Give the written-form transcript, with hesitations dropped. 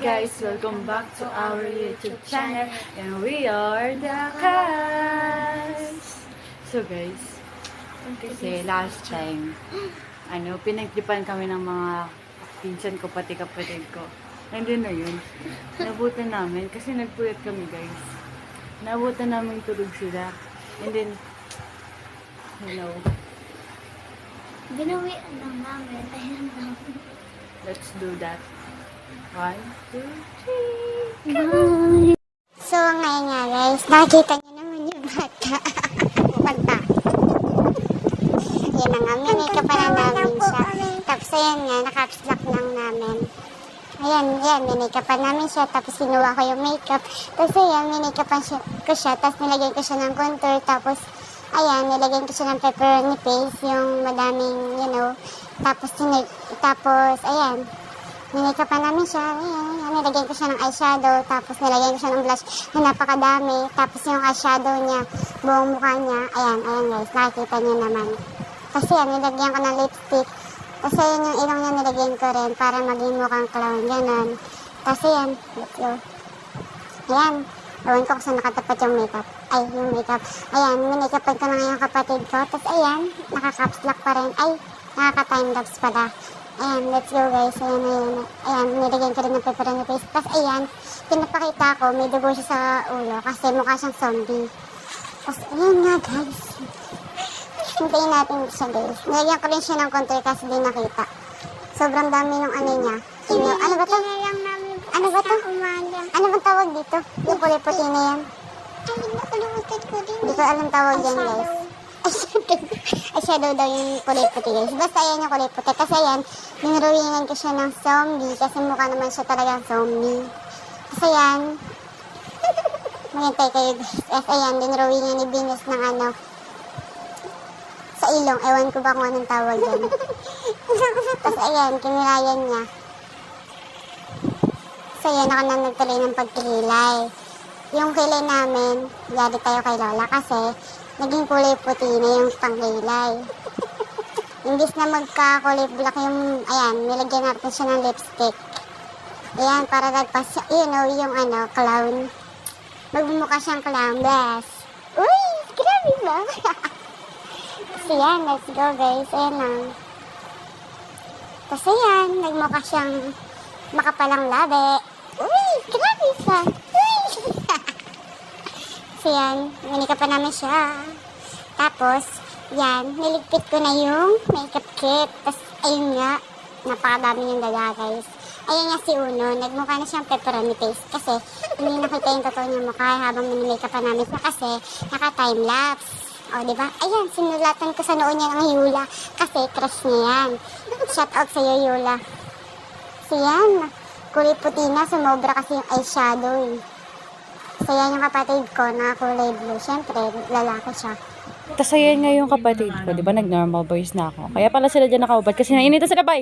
guys, welcome back to our YouTube channel and we are the Cats. So guys, kasi last time, pinagtripan kami ng mga pinsan ko, pati kapatid ko. Nandun na yun. Nabutan namin kasi nagpuyat kami guys. Nabutan namin tulog sila. And then, hello. Ginawian lang namin. Ayun lang. Let's do that. 1, 2, 3. Bye! So, ngayon nga guys, nakikita niyo naman yung bata. Bata. Yan na nga, minika pa na namin siya. Tapos ayan nga, naka-caps lock lang namin. Ayan, minika pa namin siya. Tapos sinuha ko yung makeup. Tapos ayan, minika pa ko siya. Tapos nilagay ko siya ng contour. Tapos, ayan, nilagay ko siya ng pepperoni paste. Yung madaming, Tapos, ayan. Minika pa namin siya. Ayan, nilagyan ko siya ng eyeshadow. Tapos nilagyan ko siya ng blush na napakadami. Tapos yung eyeshadow niya, buong mukha niya. Ayan guys, nakikita niyo naman. Kasi yan, nilagyan ko ng lipstick. Kasi yun yung ilong niya nilagyan ko rin para maging mukhang clown. Ganon. Kasi yan, let's go. Ayan, ewan ko kung saan nakatapat yung makeup. Yung makeup. Ayan, minikapan ko na nga yung kapatid ko. Tapos ayan, naka-caps lock pa rin. Nakaka-time-lapse pala. Ayan, let's go guys. Ayan, nilagyan ko rin ng pepperoni paste. Tapos ayan, pinapakita ko, may dugo siya sa ulo kasi mukha siyang zombie. Tapos ayan nga guys. Hintayin natin siya guys. Nilagyan ko rin siya ng contour kasi di nakita. Sobrang dami yung ano niya. Ano ba to? Ano ba to? Ano bang tawag dito? Yung kulay-puti na yan. Hindi ko alam tawag yan guys. Eyeshadow daw yung kulay puti guys. Basta ayan yung kulay puti. Kasi ayan, dinrawingan ko siya ng zombie. Kasi mukha naman siya talagang zombie. Kasi ayan, maghintay kayo guys. Kasi ayan, dinrawingan ni Venus ng sa ilong. Ewan ko ba kung anong tawag yan. Tapos ayan, kinilayan niya. So ayan, ako na nagtuloy ng pagkilay. Yung kilay namin, yari tayo kay Lola kasi naging kulay puti na yung pangkilay. Imbis na magka-kulay black yung, ayan, nilagyan natin siya ng lipstick. Ayan, para nagpas, yung clown. Magmumukha siyang clown, bless. Uy, grabe ba? So yan, let's go guys, ayan lang. Tapos ayan, nagmukha siyang makapalang labi. Uy, grabe siya. Uy! So yan, minika pa namin siya. Tapos, yan, niligpit ko na yung makeup kit. Tapos, ayun nga, napakadami yung dala guys. Ayun nga si Uno, nagmukha na siyang pepperoni paste. Kasi, hindi nakita yung totoo niya mukha habang minimakeup pa namin siya. Kasi, naka-time-lapse. O, diba? Ayan, sinulatan ko sa noo niya ng Yula. Kasi, crush niya yan. Shout out sa'yo, Yula. So, yan, kulay puti na, sumobra kasi yung eyeshadow. So, yan yung kapatid ko na kulay blue. Siyempre, lalaki siya. Tapos ayan nga yung kapatid ko, di ba? Nag-normal voice na ako. Kaya pala sila dyan nakaubad kasi nainita sila, bye!